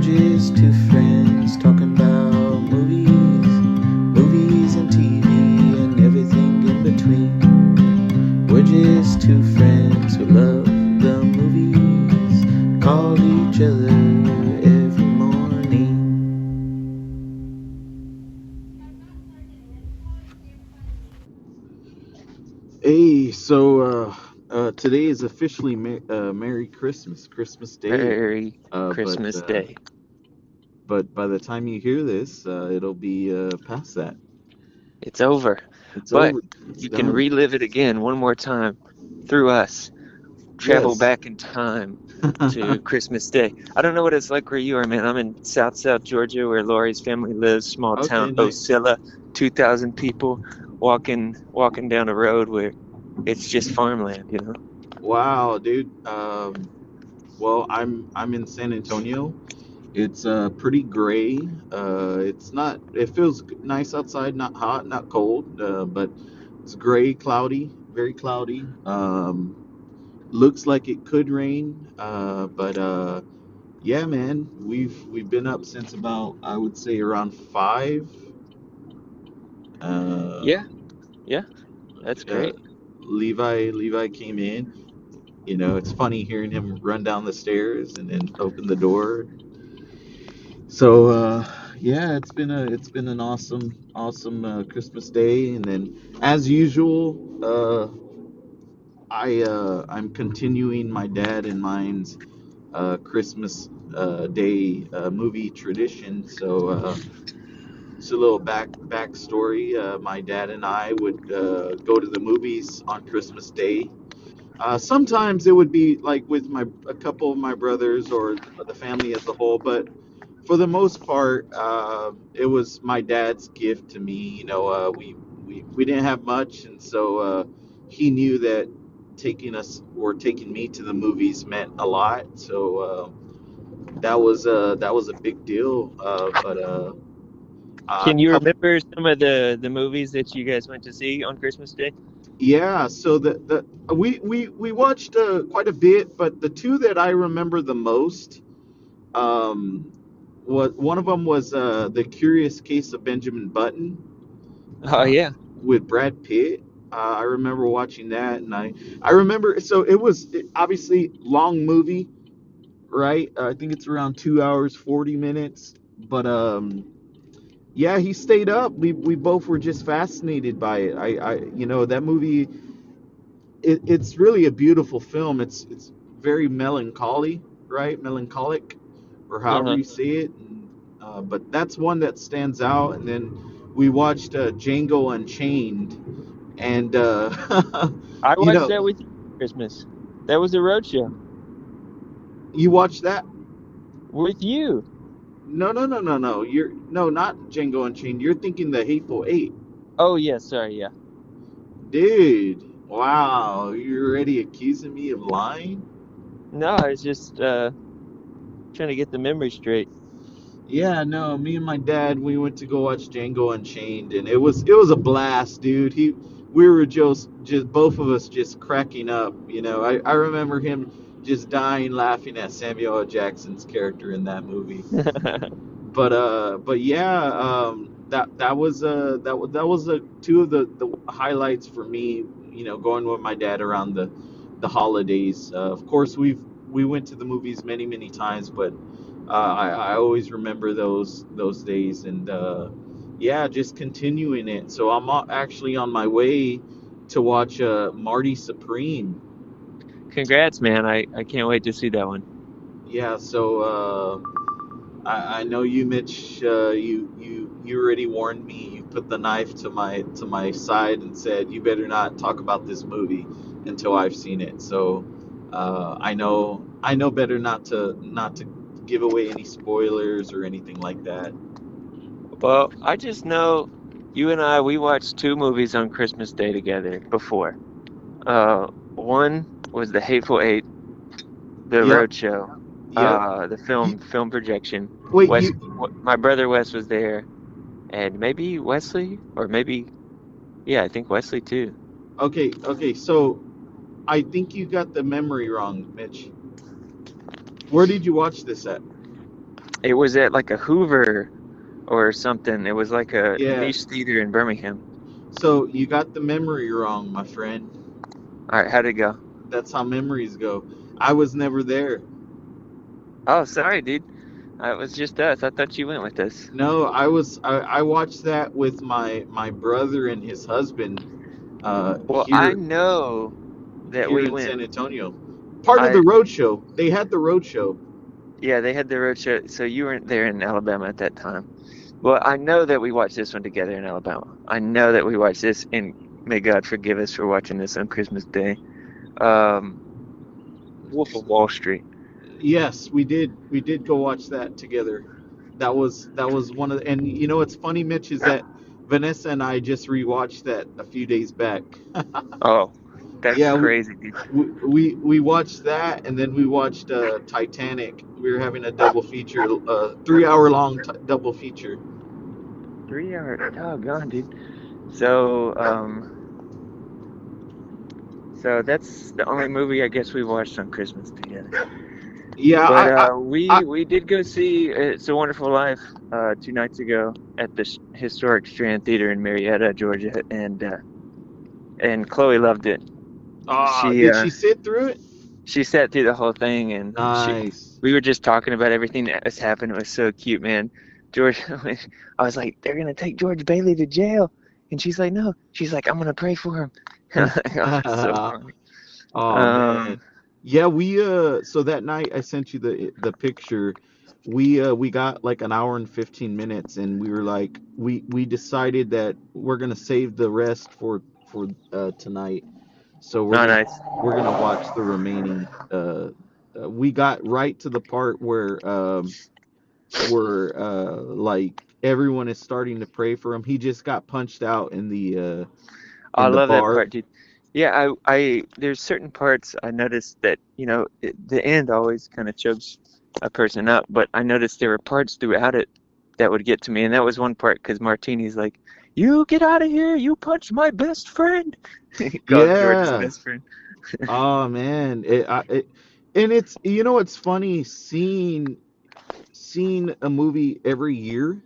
just two friends talking about movies and TV and everything in between. We're just two friends who love the movies, call each other every morning. Hey, so today is officially Merry Christmas Day. Merry Uh, but Christmas uh, Day. but by the time you hear this, it'll be past that. It's over. It's But over. It's you can done. relive it again one more time through us. Travel Yes. back in time to Christmas Day. I don't know what it's like where you are, man. I'm in South Georgia where Lori's family lives, small Okay, town nice. Osceola, 2,000 people walking down a road where it's just farmland, you know? Wow, dude. Well, I'm in San Antonio. It's pretty gray. It's not. It feels nice outside, not hot, not cold, but it's gray, cloudy, very cloudy. Looks like it could rain, but yeah, man, we've been up since about I would say around 5. Uh, Yeah, yeah, that's uh, great. Levi came in. You know, it's funny hearing him run down the stairs and then open the door. So yeah, it's been an awesome Christmas day, and then as usual, I'm continuing my dad and mine's Christmas Day movie tradition. So it's a little backstory. My dad and I would go to the movies on Christmas Day. Sometimes it would be like with a couple of my brothers or the family as a whole, but for the most part, it was my dad's gift to me. You know, we didn't have much, and so he knew that taking me to the movies meant a lot. So that was a big deal. But Can you couple, remember some of the movies that you guys went to see on Christmas Day? yeah. So the we watched quite a bit, but the two that I remember the most, um, what one of them was the Curious Case of Benjamin Button Oh yeah. with Brad Pitt. I remember watching that, and I remember so it was obviously long movie, right? I think it's around 2 hours 40 minutes, but yeah, he stayed up. We both were just fascinated by it. That movie. It's really a beautiful film. It's very melancholy, right? Melancholic, or however Uh-huh. you say it. But that's one that stands out. And then we watched Django Unchained, and I you watched know, that with you for Christmas. That was a road show you watched that? with you. No, no, no, no, no. You're no, not Django Unchained. You're thinking the Hateful Eight, Oh yeah, sorry, yeah. dude. Wow, you're already accusing me of lying? No, I was just trying to get the memory straight. Yeah, no, me and my dad, we went to go watch Django Unchained, and it was a blast, dude. We were just both of us just cracking up. You know, I remember him just dying laughing at Samuel L. Jackson's character in that movie. But yeah, that was two of the highlights for me. You know, going with my dad around the holidays. Of course, we went to the movies many times, but I always remember those days, and yeah, just continuing it. So I'm actually on my way to watch Marty Supreme. Congrats, man. I can't wait to see that one. Yeah, so I know you, Mitch. You already warned me. You put the knife to my side and said you better not talk about this movie until I've seen it. So I know better not to give away any spoilers or anything like that. Well, I just know you and we watched two movies on Christmas Day together before. One was The Hateful Eight, the Yep, road show, yep. the You, film projection. wait, Wes, my brother Wes was there, and maybe Wesley, or maybe, yeah, I think Wesley too. okay. So I think you got the memory wrong, Mitch. Where did you watch this at? It was at like a Hoover or something. It was like a Yeah. niche theater in Birmingham. So you got the memory wrong, my friend. All right, how'd it go? That's how memories go. I was never there. Oh, sorry, dude. It was just us. I thought you went with us. No, I watched that with my brother and his husband Well, I here know that here we in went. San Antonio. Part of the I road show. They had the road show. Yeah, they had the road show, so you weren't there in Alabama at that time. Well, I know that we watched this one together in Alabama. I know that we watched this, and may God forgive us for watching this on Christmas Day. Um, Wolf of Wall Street. Yes, we did. We did go watch that together. That was one of the, and you know what's funny, Mitch, is that Vanessa and I just rewatched that a few days back. Oh, that's Yeah, crazy, dude. we watched that, and then we watched Titanic. We were having a double feature, 3 hour long double feature. 3 hour, doggone, dude. So, so that's the only movie I guess we watched on Christmas together. Yeah, But I we did go see It's a Wonderful Life 2 nights ago at the historic Strand Theater in Marietta, Georgia, and Chloe loved it. She did she sit through it? she sat through the whole thing, and Nice. we were just talking about everything that was happening. It was so cute, man. George, I was like, they're gonna take George Bailey to jail, and she's like, no. She's like, I'm gonna pray for him. Oh, it's so funny. Oh man. Um, Yeah, we so that night I sent you the picture. We got like an hour and 15 minutes, and we were like we decided that we're going to save the rest for tonight. So not nice. we're going to watch the remaining we got right to the part where like everyone is starting to pray for him. He just got punched out I in the love that bar. part, dude. Yeah, there's certain parts I noticed that, the end always kind of chokes a person up, but I noticed there were parts throughout it that would get to me, and that was one part because Martini's like, "You get out of here! You punched my best friend." He called George's Yeah. best friend. Oh man, and it's it's funny seeing a movie every year.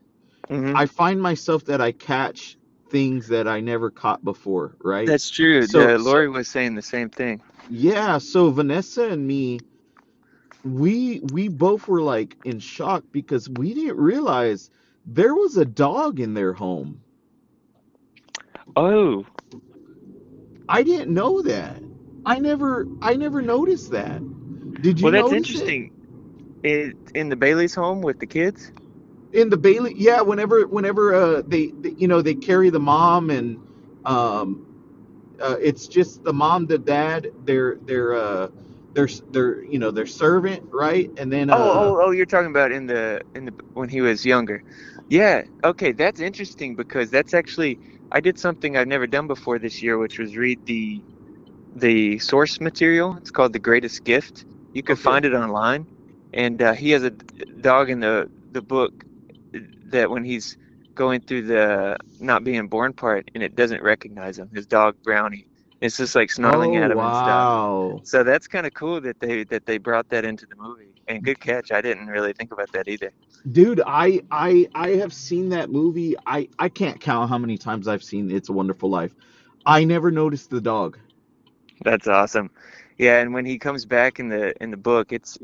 Hmm. I find myself that I catch things that I never caught before, right? That's true. So Lori was saying the same thing. yeah, so Vanessa and me, we both were like in shock because we didn't realize there was a dog in their home. Oh, I didn't know that. I never noticed that. Did you well, that's notice it? interesting. In the Bailey's home with the kids? In the Bailey, yeah, whenever they carry the mom, and um it's just the mom, the dad, their servant, right? And then Oh, you're talking about in the when he was younger. Yeah, okay, that's interesting because that's actually I did something I've never done before this year, which was read the source material. It's called The Greatest Gift. You could okay. find it online, and he has a dog in the book that when he's going through the not being born part and it doesn't recognize him, his dog Brownie. It's just like snarling Oh at him and stuff. wow. So that's kind of cool that they brought that into the movie. And good catch. I didn't really think about that either. Dude, I have seen that movie. I can't count how many times I've seen It's a Wonderful Life. I never noticed the dog. That's awesome. Yeah, and when he comes back in the book, it's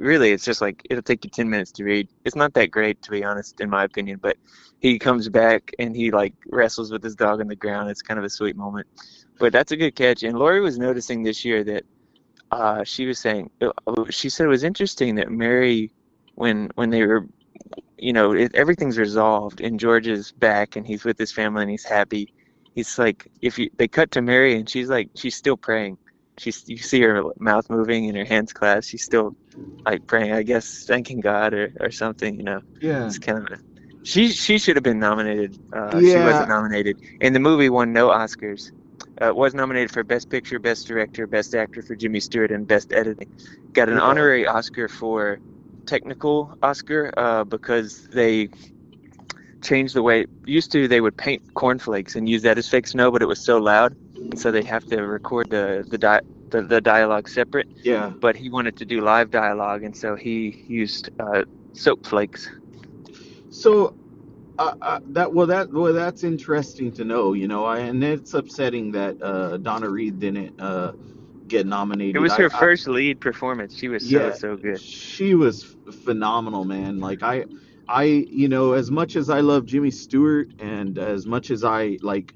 just like it'll take you 10 minutes to read. It's not that great to be honest in my opinion, but he comes back and he like wrestles with his dog on the ground. It's kind of a sweet moment. But that's a good catch. And Lori was noticing this year that she was saying she said it was interesting that Mary when they were everything's resolved and George is back and he's with his family and he's happy. He's like, if you they cut to Mary and she's still praying. You see her mouth moving and her hands clasped. She's still like praying, I guess, thanking God or something. Yeah. It's kind of she should have been nominated. She wasn't Yeah. nominated, and the movie won no Oscars. Was nominated for Best Picture, Best Director, Best Actor for Jimmy Stewart, and Best Editing. Got an Yeah. honorary Oscar for technical Oscar because they changed the way used to they would paint cornflakes and use that as fake snow, but it was so loud, and so they have to record the dialogue separate. Yeah. But he wanted to do live dialogue, and so he used soap flakes. So that's interesting to know. And it's upsetting that Donna Reed didn't get It nominated. was her first lead performance. She was Yeah, so good. she was phenomenal, man. Like as much as I love Jimmy Stewart, and as much as I like,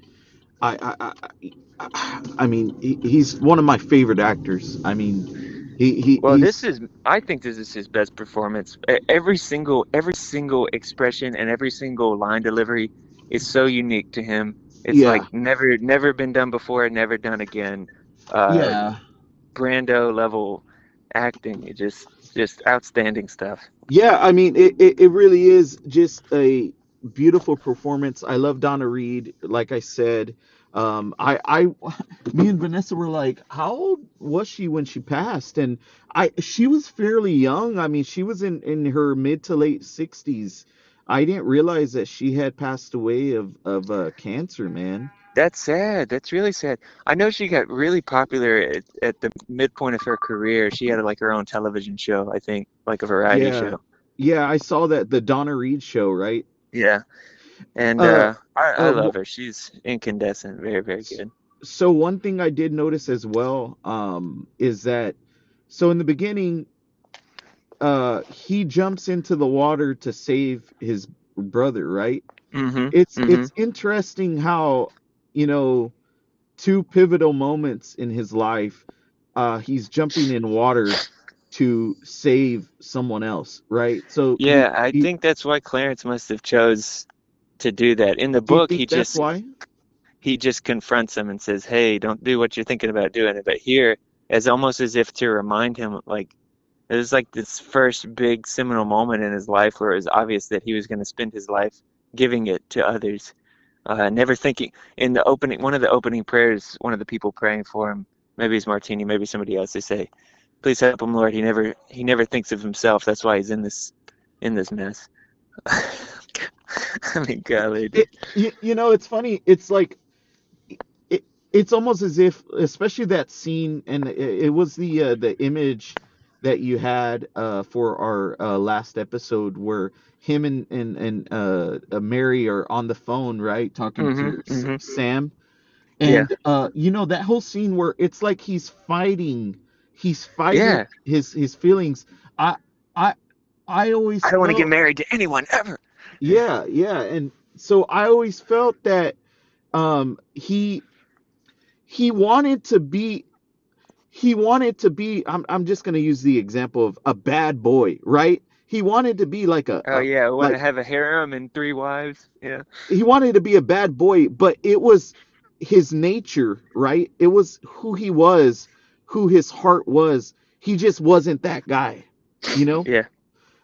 I mean, he's one of my favorite actors. I mean, Well, he's I think this is his best performance. Every single expression and every single line delivery is so unique to him. It's like yeah, never been done before and never done again. Uh, yeah. Brando level acting. Just outstanding stuff. Yeah, I mean, it really is just a beautiful performance. I love Donna Reed. Like I said, me and Vanessa were like, how old was she when she passed? And she was fairly young. I mean, she was in her mid to late 60s. I didn't realize that she had passed away of cancer, man. That's sad. That's really sad. I know she got really popular at the midpoint of her career. She had like her own television show, I think, like a variety Yeah, show. yeah, I saw that the Donna Reed show, right? Yeah. And Uh, I love uh, her. She's incandescent. Very, very good. So one thing I did notice as well, is that so in the beginning, he jumps into the water to save his brother, right? Mm-hmm. Mm-hmm. It's interesting how, you know, two pivotal moments in his life, he's jumping in water to save someone else, right? So Yeah, I think that's why Clarence must have chose to do that. In the do you book, think that's why? he just confronts him and says, "Hey, don't do what you're thinking about doing it." But here, as almost as if to remind him, like it was like this first big seminal moment in his life where it was obvious that he was going to spend his life giving it to others. Never thinking in the opening, one of the opening prayers, one of the people praying for him, maybe it's Martini, maybe somebody else. They say, "Please help him, Lord. He never thinks of himself. That's why he's in this mess." I mean, golly, dude. It's funny. It's like it, it's almost as if, especially that scene, and it was the image that you had for our last episode where him and Mary are on the phone, right, talking Mm-hmm. to Mm-hmm. Sam, Yeah. and that whole scene where it's like he's fighting Yeah. his feelings. I I I always I don't want to get felt, married to anyone ever. yeah, yeah, and so I always felt that he he wanted to be I'm just going to use the example of a bad boy, right? He wanted to be like Oh yeah, I want to like have a harem and three wives. Yeah. he wanted to be a bad boy, but it was his nature, right? It was who he was, who his heart was. He just wasn't that guy, you know? Yeah.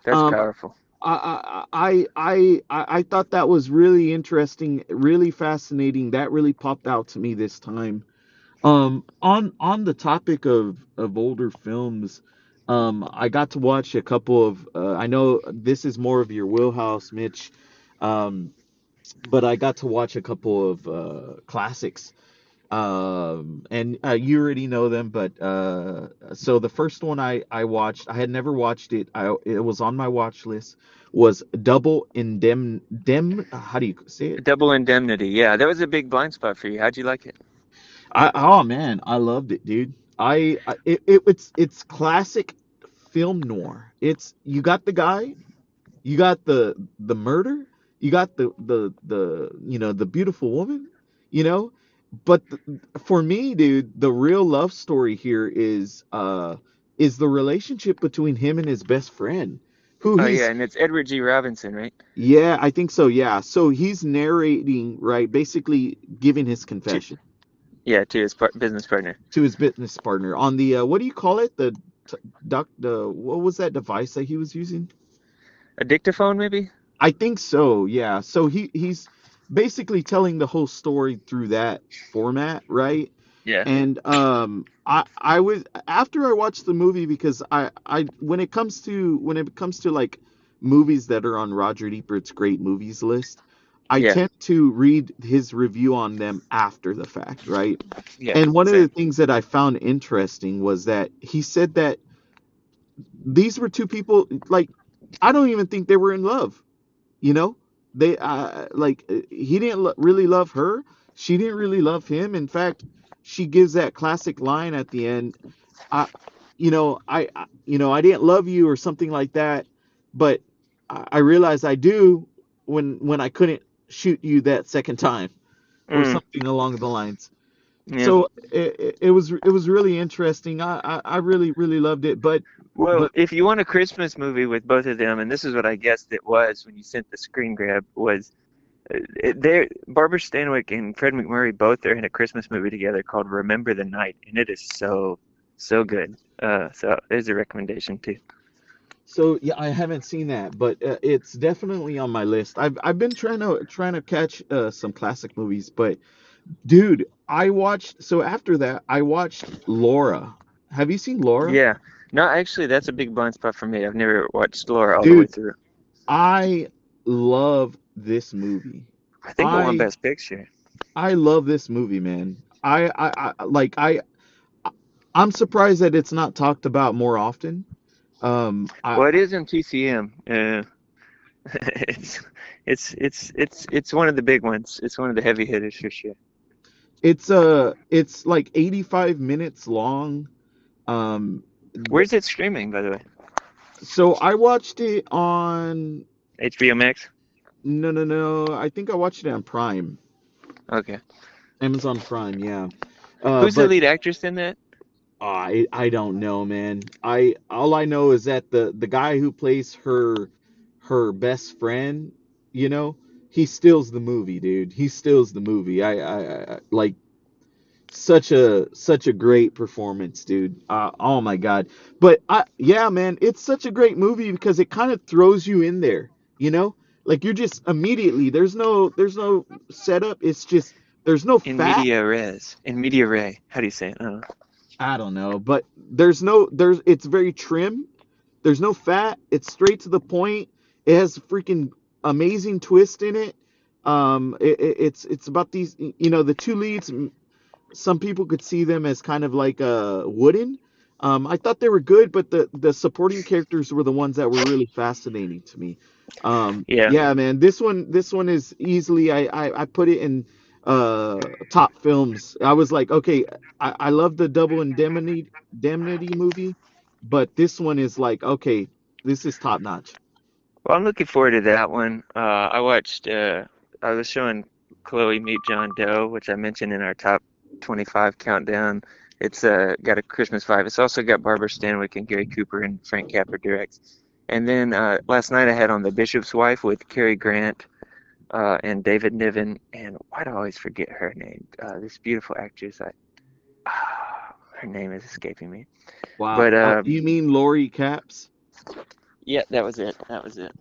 That's um powerful. I thought that was really interesting, really fascinating. That really popped out to me this time. On the topic of older films, I got to watch a couple of. I know this is more of your wheelhouse, Mitch, um, but I got to watch a couple of classics. And you already know them, but so the first one I watched, I had never watched it. It was on my watch list. Was Double How do you say it? Double Indemnity. Yeah, that was a big blind spot for you. How'd you like it? Oh man, I loved it, dude. It's classic film noir. It's you got the guy, you got the murder, you got the beautiful woman, you know. But for me, dude, the real love story here is the relationship between him and his best friend, who Oh yeah, he's and it's Edward G. Robinson, right? yeah, I think so. Yeah, so he's narrating, right, basically giving his To, confession yeah, to his business partner. to his business partner on the what do you call it, the what was that device that he was using? A dictaphone, maybe? I think so, yeah. So he's basically telling the whole story through that format, right? Yeah. And I was, after I watched the movie, because I when it comes to like movies that are on Roger Ebert's great movies list, I Yeah. tend to read his review on them after the fact, right? Yeah. And one of the Same. things that I found interesting was that he said that these were two people, like, I don't even think they were in love. You know, they like he didn't really love her. She didn't really love him. In fact, she gives that classic line at the end. I, I didn't love you or something like that, but I realized I do when I couldn't shoot you that second time or Mm, something along the lines. yeah. So it was really interesting. I really loved it, Well, but if you want a Christmas movie with both of them, and this is what I guessed it was when you sent the screen grab, was Barbara Stanwyck and Fred McMurray both are in a Christmas movie together called Remember the Night, and it is so good. So there's a recommendation too. so yeah, I haven't seen that, but it's definitely on my list. I've been trying to catch some classic movies, but dude, I watched. So after that, I watched Laura. Have you seen Laura? Yeah. No, actually, that's a big blind spot for me. I've never watched Laura all the way Dude, through. I love this movie. I think it won I Best Picture. I love this movie, man. I like I'm surprised that it's not talked about more often. Well, it I is in TCM. It's it's one of the big ones. It's one of the heavy hitters for sure. it's like 85 minutes long. Um, th- Where's it streaming, by the way? so I watched it on HBO Max? no no no. I think I watched it on Prime, Okay. Amazon Prime. Yeah. Who's the But lead actress in that? I don't know, man. I all I know is that the guy who plays her best friend, you know, he steals the movie, dude. He steals the movie. I like such a great performance, dude. Oh my god. But yeah, man, it's such a great movie because it kind of throws you in there, you know? Like you're just immediately there's no setup. It's just there's no In fat. media res. In media ray. How do you say it? I don't know. I don't know, but there's it's very trim. There's no fat. It's straight to the point. It has a freaking amazing twist in it. It's about these, the two leads. Some people could see them as kind of like wooden. I thought they were good, but the supporting characters were the ones that were really fascinating to me. Yeah. Yeah, man, this one is easily I put it in top films. I was like, okay, I love the Double Indemnity movie, but this one is like, okay, this is top notch. Well, I'm looking forward to that one. I was showing Chloe Meet John Doe, which I mentioned in our top 25 countdown. It's got a Christmas vibe. It's also got Barbara Stanwyck and Gary Cooper and Frank Capra directs. And then last night I had on The Bishop's Wife with Cary Grant and David Niven, and why do I always forget her name? This beautiful actress. Her name is escaping me. Wow. But You mean Lori Caps? yeah, that was it. That was it.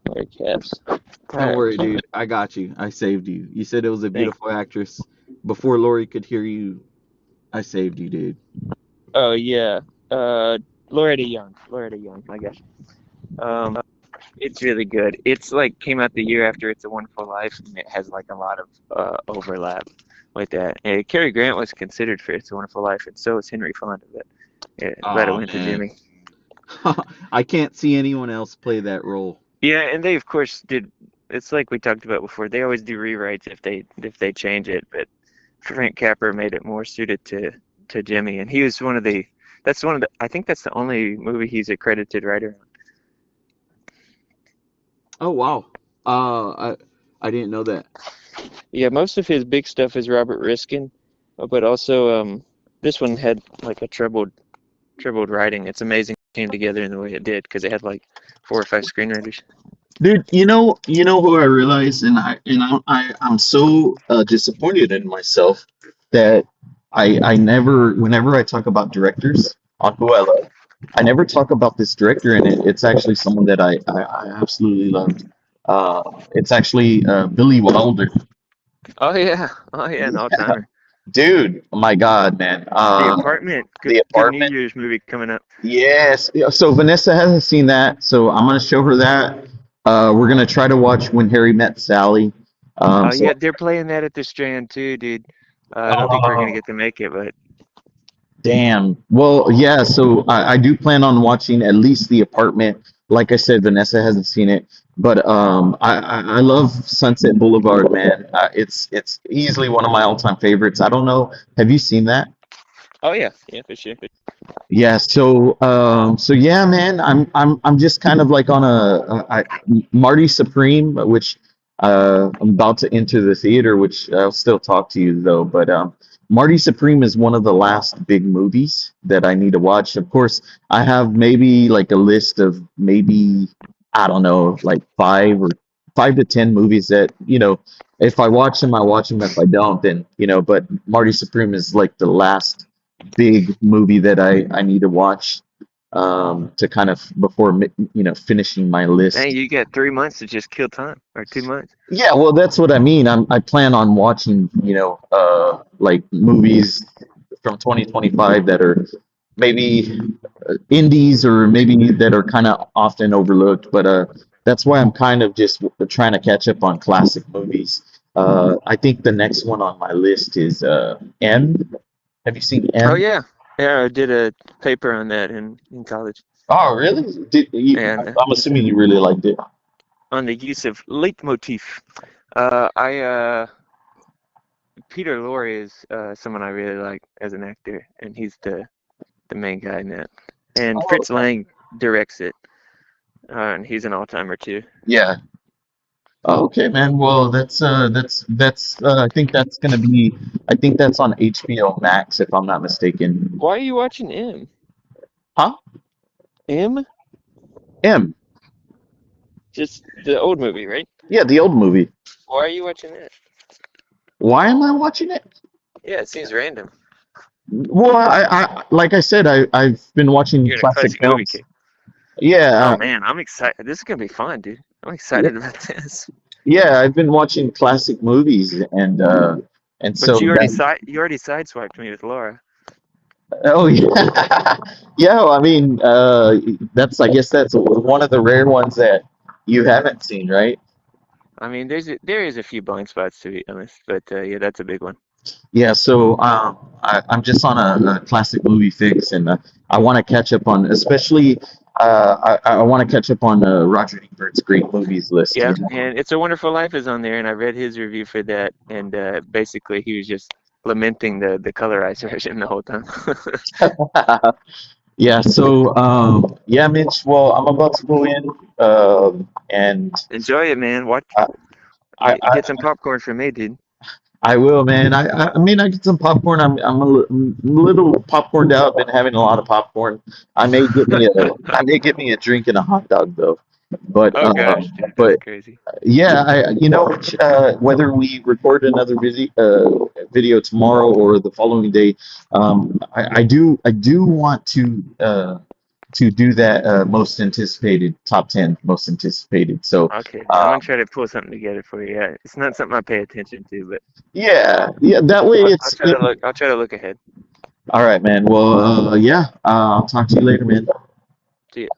Sorry, Caps. Don't Uh, worry, dude. I got you. I saved you. You said it was a thanks. beautiful actress. Before Lori could hear you, I saved you, dude. Oh yeah, uh, Loretta Young. Loretta Young, I guess. Um, it's really good. It's like came out the year after It's a Wonderful Life, and it has like a lot of overlap with that. And Cary Grant was considered for It's a Wonderful Life, and so is Henry Fonda, but glad it Oh went to man. Jimmy. I can't see anyone else play that role. Yeah, and they of course did. It's like we talked about before. They always do rewrites if they change it, but Frank Capra made it more suited to Jimmy, and he was one of the. That's one of the. I think that's the only movie he's a credited writer on. Oh wow. I didn't know that. Yeah, most of his big stuff is Robert Riskin, but also this one had like a trebled writing. It's amazing it came together in the way it did because it had like 4 or 5 screenwriters. Dude, who I realize, I'm so disappointed in myself that I never, whenever I talk about directors on who I love, I never talk about this director, and it's actually someone that I absolutely loved. It's actually Billy Wilder. Oh yeah, an all timer. Dude, my God, man. The Apartment, The good New Apartment. Year's movie coming up. Yes. Yeah, so Vanessa hasn't seen that, so I'm gonna show her that. We're gonna try to watch When Harry Met Sally. Oh So yeah, they're playing that at the Strand too, dude. I don't think we're gonna oh, get to make it, but damn. Well, yeah. So I do plan on watching at least The Apartment. like I said, Vanessa hasn't seen it, but I love Sunset Boulevard, man. It's easily one of my all-time favorites. I don't know. Have you seen that? Oh yeah, yeah, for sure. Yeah, so yeah, man, I'm just kind of like on Marty Supreme, which I'm about to enter the theater, which I'll still talk to you though, but Marty Supreme is one of the last big movies that I need to watch. Of course, I have maybe like a list of maybe I don't know, like 5 to 10 movies that, if I watch them, I watch them. If I don't, then, but Marty Supreme is like the last big movie that I need to watch to kind of before finishing my Dang, list. you got 3 months to just kill time, or 2 months. Yeah, well, that's what I mean. I plan on watching like movies from 2025 that are maybe indies or maybe that are kind of often overlooked. But that's why I'm kind of just trying to catch up on classic movies. I think the next one on my list is M. Have you seen Oh M? yeah, yeah. I did a paper on that in college, Oh, really? and I'm assuming you really liked it. on the use of leitmotif. I Peter Lorre is someone I really like as an actor, and he's the main guy in that. And Oh, Fritz Lang directs it, and he's an all-timer too. yeah. Oh, okay, man. Well, that's I think that's gonna be I think that's on HBO Max if I'm not mistaken. Why are you watching M? Huh? M? M. Just the old movie, right? Yeah, the old movie. Why are you watching that? Why am I watching it? Yeah, it seems random. Well, I like I said, I've been watching You're in a classic classic movie films. kid. Oh Yeah, man, I'm excited. This is gonna be fun, dude. I'm yeah, excited about this. yeah, I've been watching classic movies and But so that you already sideswiped me with Laura. oh yeah. Yeah, well, I mean, that's I guess that's one of the rare ones that you haven't seen, right? I mean, there is a few blind spots to be honest, but yeah, that's a big one. Yeah, so I'm just on a classic movie fix, and I want to catch up on, especially I want to catch up on Roger Ebert's great movies list. Yeah, and It's a Wonderful Life is on there, and I read his review for that, and basically he was just lamenting the colorized version the whole time. Yeah, so yeah, Mitch. Well, I'm about to go in, and Enjoy it, man. Watch, I, I get some popcorn for me, dude. I will, man. I mean, I get some popcorn. I'm a little popcorned out. Been having a lot of popcorn. I may get me a drink and a hot dog though. But Oh gosh, dude, that's but crazy. yeah, whether we record another video tomorrow or the following day, I do want to do that most anticipated top 10 most anticipated. So Okay, I'm gonna um, try to pull something together for you. Yeah, it's not something I pay attention to, but yeah, yeah. That way I'll it's try to look. I'll try to look ahead. all right, man. Well, yeah. I'll talk to you later, man. See ya.